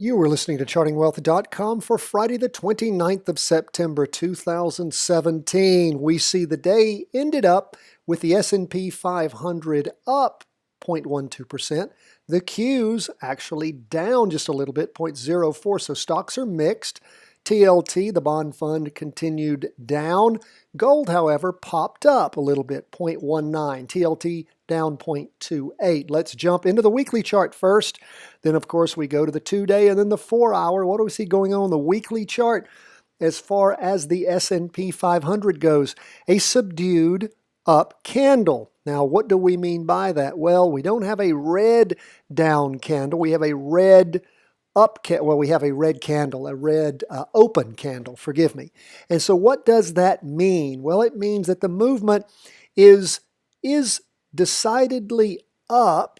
You were listening to chartingwealth.com for Friday the 29th of September 2017. We see the day ended up with the S&P 500 up 0.12%. The Qs actually down just a little bit, 0.04%, so stocks are mixed. TLT, the bond fund, continued down. Gold, however, popped up a little bit, 0.19. TLT down 0.28. Let's jump into the weekly chart first. Then, of course, we go to the 2-day and then the 4-hour. What do we see going on the weekly chart? As far as the S&P 500 goes, a subdued up candle. Now, what do we mean by that? Well, we don't have a red down candle. We have a red we have a red candle, a red open candle, forgive me. And so what does that mean? Well, it means that the movement is decidedly up.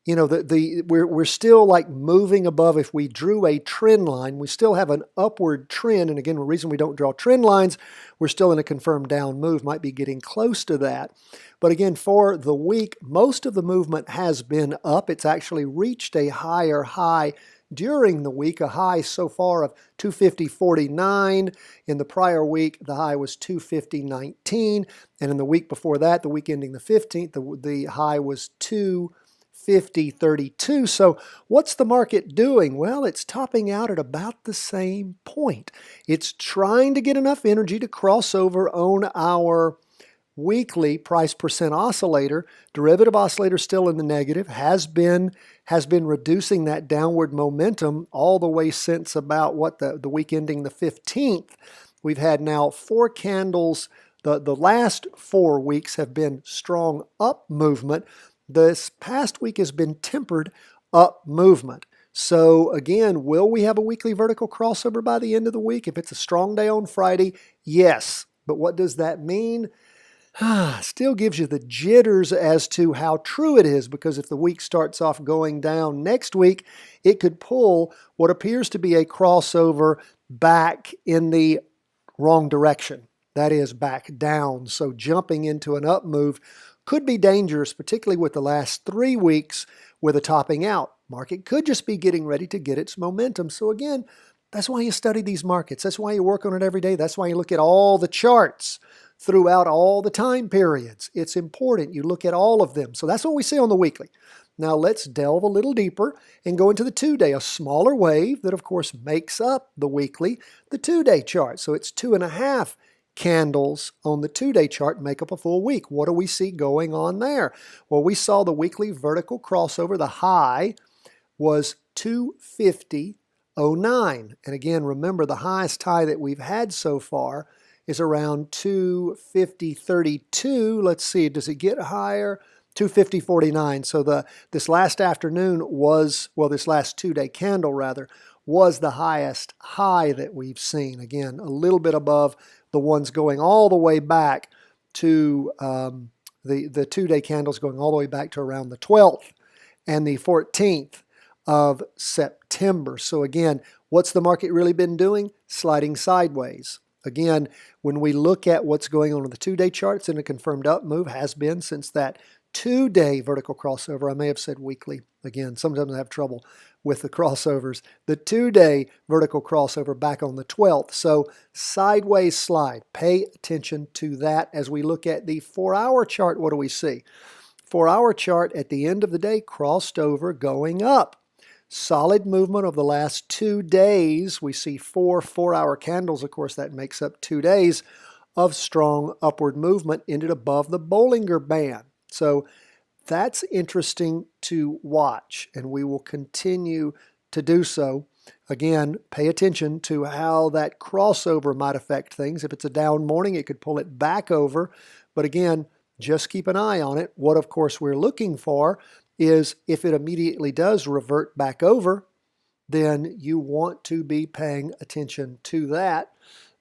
You know, we're still like moving above. If we drew a trend line, we still have an upward trend. And again, the reason we don't draw trend lines, we're still in a confirmed down move, might be getting close to that. But again, for the week, most of the movement has been up. It's actually reached a higher high during the week, a high so far of 250.49. In the prior week, the high was 250.19. And in the week before that, the week ending the 15th, the high was 250.32. So what's the market doing? Well, it's topping out at about the same point. It's trying to get enough energy to cross over on our weekly price percent oscillator. Derivative oscillator still in the negative, has been reducing that downward momentum all the way since about the week ending the 15th. We've had now 4 candles. The last 4 weeks have been strong up movement. This past week has been tempered up movement. So again, will we have a weekly vertical crossover by the end of the week? If it's a strong day on Friday, yes. But what does that mean? Still gives you the jitters as to how true it is, because if the week starts off going down next week, it could pull what appears to be a crossover back in the wrong direction. That is, back down. So jumping into an up move could be dangerous, particularly with the last 3 weeks with a topping out. Market could just be getting ready to get its momentum. So again, that's why you study these markets. That's why you work on it every day. That's why you look at all the charts throughout all the time periods. It's important. You look at all of them. So that's what we see on the weekly. Now let's delve a little deeper and go into the 2-day, a smaller wave that of course makes up the weekly, the 2-day chart. So it's 2.5 candles on the 2-day chart make up a full week. What do we see going on there? Well, we saw the weekly vertical crossover. The high was 250.09. And again, remember the highest high that we've had so far is around 250.32. Let's see, does it get higher? 250.49. So this last afternoon was, well, this last 2-day candle rather, was the highest high that we've seen. Again, a little bit above the ones going all the way back to the 2-day candles going all the way back to around the 12th and the 14th of September. So again, what's the market really been doing? Sliding sideways. Again, when we look at what's going on the 2-day charts, in a confirmed up move has been since that 2-day vertical crossover. I may have said weekly. Again, sometimes I have trouble with the crossovers. The 2-day vertical crossover back on the 12th. So sideways slide. Pay attention to that. As we look at the 4-hour chart, what do we see? 4-hour chart at the end of the day crossed over going up. Solid movement of the last 2 days. We see 4 4-hour candles. Of course, that makes up 2 days of strong upward movement, ended above the Bollinger Band. So that's interesting to watch, and we will continue to do so. Again, pay attention to how that crossover might affect things. If it's a down morning, it could pull it back over. But again, just keep an eye on it. What, of course, we're looking for is if it immediately does revert back over, then you want to be paying attention to that.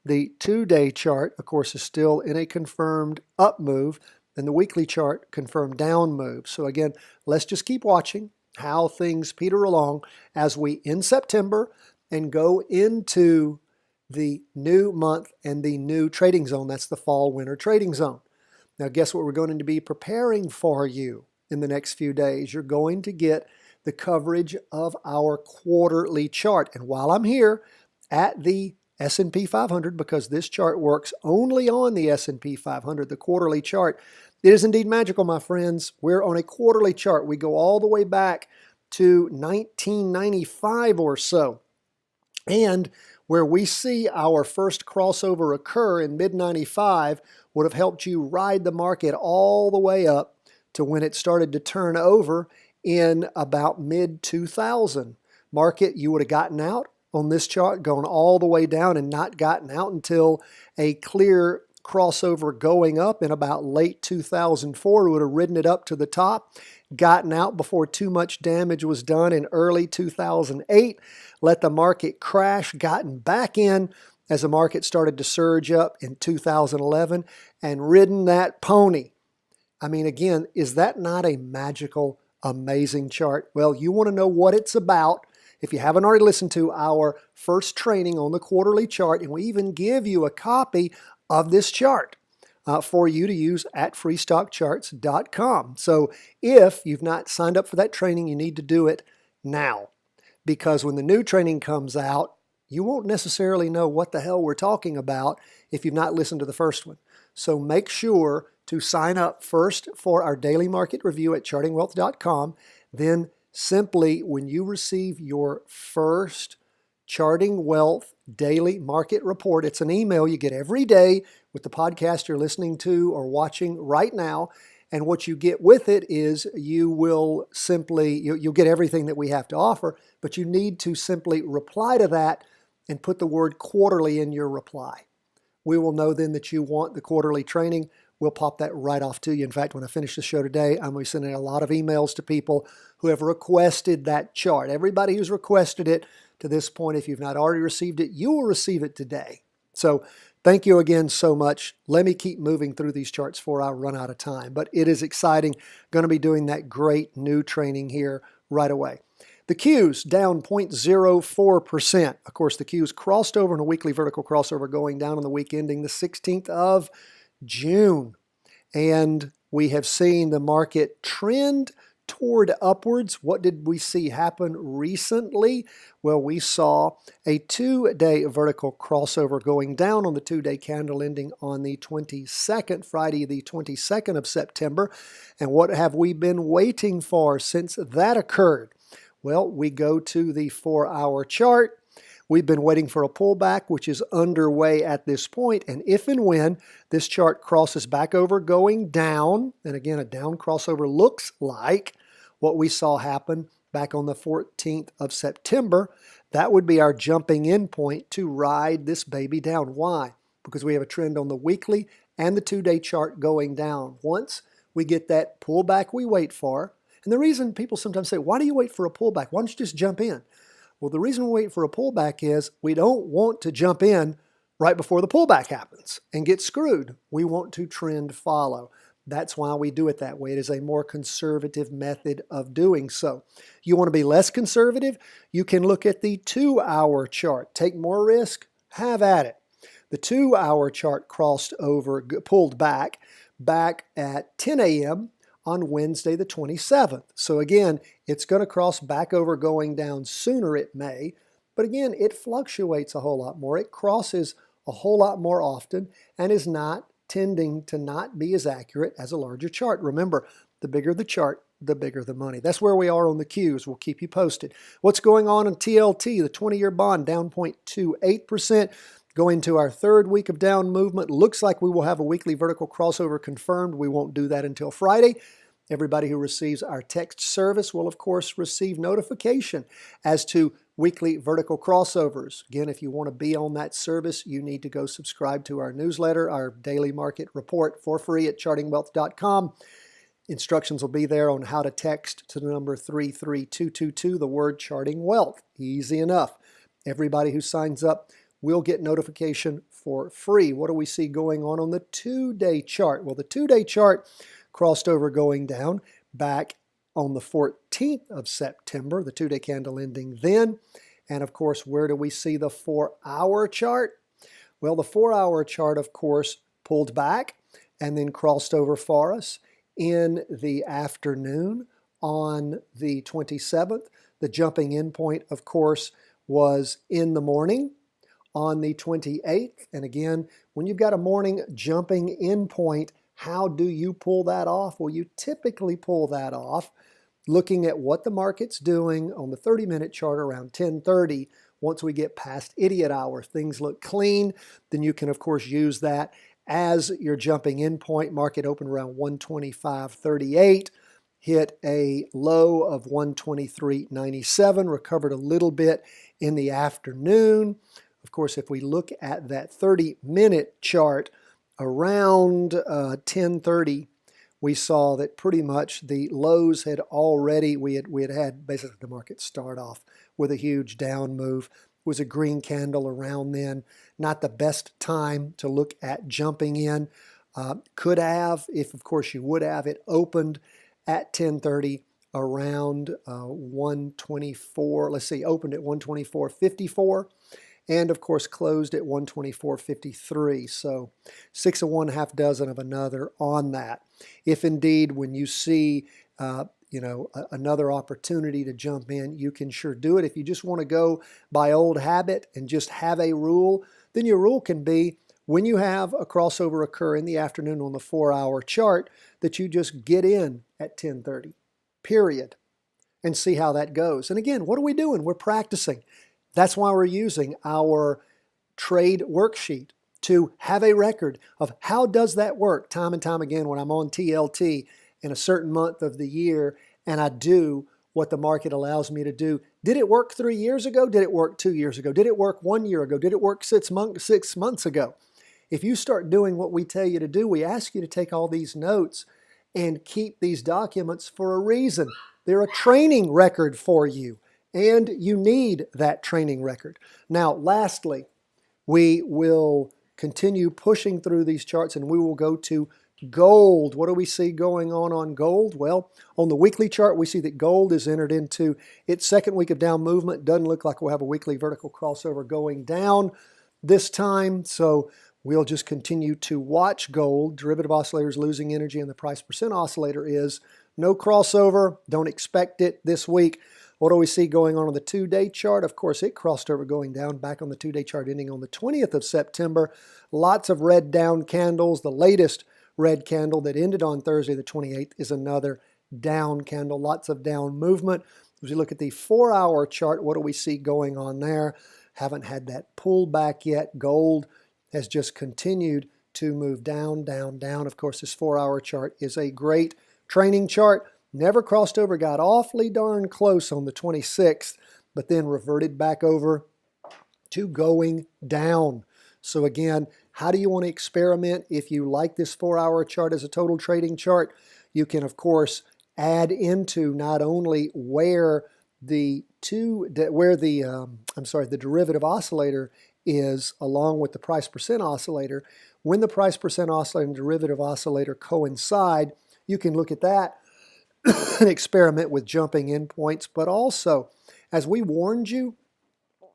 The 2-day chart, of course, is still in a confirmed up move, and the weekly chart confirmed down move. So again, let's just keep watching how things peter along as we end September and go into the new month and the new trading zone. That's the fall-winter trading zone. Now, guess what we're going to be preparing for you in the next few days? You're going to get the coverage of our quarterly chart. And while I'm here at the S&P 500, because this chart works only on the S&P 500, the quarterly chart, it is indeed magical, my friends. We're on a quarterly chart. We go all the way back to 1995 or so. And where we see our first crossover occur in mid-95 would have helped you ride the market all the way up to when it started to turn over in about mid-2000. Market, you would have gotten out on this chart, gone all the way down and not gotten out until a clear crossover going up in about late 2004. Would have ridden it up to the top, gotten out before too much damage was done in early 2008, let the market crash, gotten back in as the market started to surge up in 2011, and ridden that pony. I mean, again, is that not a magical, amazing chart? Well, you want to know what it's about. If you haven't already listened to our first training on the quarterly chart, and we even give you a copy of this chart for you to use at freestockcharts.com. So if you've not signed up for that training, you need to do it now, because when the new training comes out, you won't necessarily know what the hell we're talking about if you've not listened to the first one. So make sure to sign up first for our daily market review at chartingwealth.com. Then simply, when you receive your first Charting Wealth daily market report, it's an email you get every day with the podcast you're listening to or watching right now. And what you get with it is you'll get everything that we have to offer, but you need to simply reply to that and put the word quarterly in your reply. We will know then that you want the quarterly training. We'll pop that right off to you. In fact, when I finish the show today, I'm going to be sending a lot of emails to people who have requested that chart. Everybody who's requested it to this point, if you've not already received it, you will receive it today. So thank you again so much. Let me keep moving through these charts before I run out of time. But it is exciting. Going to be doing that great new training here right away. The Qs down 0.04%. Of course, the Qs crossed over in a weekly vertical crossover going down on the week ending the 16th of June. And we have seen the market trend toward upwards. What did we see happen recently? Well, we saw a 2-day vertical crossover going down on the 2-day candle ending on the 22nd, Friday, the 22nd of September. And what have we been waiting for since that occurred? Well, we go to the 4-hour chart. We've been waiting for a pullback, which is underway at this point. And if and when this chart crosses back over going down, and again, a down crossover looks like what we saw happen back on the 14th of September, that would be our jumping in point to ride this baby down. Why? Because we have a trend on the weekly and the 2-day chart going down. Once we get that pullback we wait for, and the reason people sometimes say, why do you wait for a pullback? Why don't you just jump in? Well, the reason we wait for a pullback is we don't want to jump in right before the pullback happens and get screwed. We want to trend follow. That's why we do it that way. It is a more conservative method of doing so. You want to be less conservative? You can look at the 2-hour chart. Take more risk? Have at it. The 2-hour chart crossed over, pulled back at 10 a.m. on Wednesday the 27th. So again, it's going to cross back over going down sooner, it may, but again, it fluctuates a whole lot more. It crosses a whole lot more often and is not tending to not be as accurate as a larger chart. Remember, the bigger the chart, the bigger the money. That's where we are on the Qs. We'll keep you posted. What's going on in TLT? The 20-year bond down 0.28%. Going to our third week of down movement. Looks like we will have a weekly vertical crossover confirmed. We won't do that until Friday. Everybody who receives our text service will, of course, receive notification as to weekly vertical crossovers. Again, if you want to be on that service, you need to go subscribe to our newsletter, our daily market report for free at chartingwealth.com. Instructions will be there on how to text to the number 33222, the word Charting Wealth. Easy enough. Everybody who signs up will get notification for free. What do we see going on the 2-day chart? Well, the 2-day chart crossed over going down back on the 14th of September, the 2-day candle ending then. And of course, where do we see the 4-hour chart? Well, the 4-hour chart, of course, pulled back and then crossed over for us in the afternoon on the 27th. The jumping in point, of course, was in the morning on the 28th. And again, when you've got a morning jumping in point, how do you pull that off? Well, you typically pull that off looking at what the market's doing on the 30-minute chart around 10:30. Once we get past idiot hour, things look clean, then you can, of course, use that as your jumping in point. Market opened around 125.38, hit a low of 123.97, recovered a little bit in the afternoon. Of course, if we look at that 30-minute chart around 10:30, we saw that pretty much the lows had already, we had basically the market start off with a huge down move. It was a green candle around then. Not the best time to look at jumping in. Could have, if of course you would have, it opened at 10:30 around 124. Let's see, opened at 124.54. And of course closed at 124.53. So 6 of one, half dozen of another on that. If indeed when you see another opportunity to jump in, you can sure do it. If you just want to go by old habit and just have a rule, then your rule can be when you have a crossover occur in the afternoon on the 4-hour chart, that you just get in at 10:30, period, and see how that goes. And again, what are we doing? We're practicing. That's why we're using our trade worksheet to have a record of how does that work time and time again when I'm on TLT in a certain month of the year and I do what the market allows me to do. Did it work 3 years ago? Did it work 2 years ago? Did it work 1 year ago? Did it work 6 months ago? If you start doing what we tell you to do, we ask you to take all these notes and keep these documents for a reason. They're a training record for you. And you need that training record. Now, lastly, we will continue pushing through these charts and we will go to gold. What do we see going on gold? Well, on the weekly chart, we see that gold is entered into its second week of down movement. Doesn't look like we'll have a weekly vertical crossover going down this time. So we'll just continue to watch gold. Derivative oscillators losing energy and the price percent oscillator is no crossover. Don't expect it this week. What do we see going on the 2-day chart? Of course, it crossed over going down back on the 2-day chart ending on the 20th of September. Lots of red down candles. The latest red candle that ended on Thursday the 28th is another down candle. Lots of down movement. As we look at the 4-hour chart, what do we see going on there? Haven't had that pullback yet. Gold has just continued to move down, down, down. Of course, this 4-hour chart is a great training chart. Never crossed over, got awfully darn close on the 26th, but then reverted back over to going down. So again, how do you want to experiment? If you like this 4-hour chart as a total trading chart, you can, of course, add into not only where the derivative oscillator is along with the price percent oscillator. When the price percent oscillator and derivative oscillator coincide, you can look at that and experiment with jumping in points. But also, as we warned you,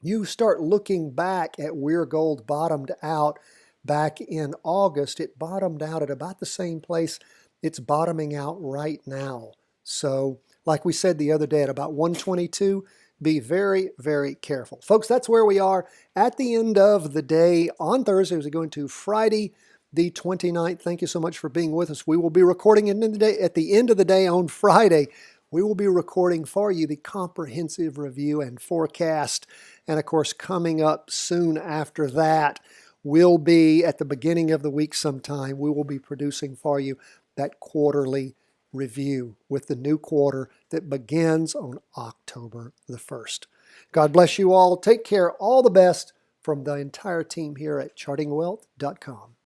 you start looking back at where gold bottomed out back in August. It bottomed out at about the same place it's bottoming out right now. So, like we said the other day, at about 122, be very, very careful. Folks, that's where we are at the end of the day on Thursday as we go into Friday, the 29th. Thank you so much for being with us. We will be recording at the end of the day on Friday. We will be recording for you the comprehensive review and forecast. And of course, coming up soon after that will be at the beginning of the week sometime. We will be producing for you that quarterly review with the new quarter that begins on October the 1st. God bless you all. Take care. All the best from the entire team here at chartingwealth.com.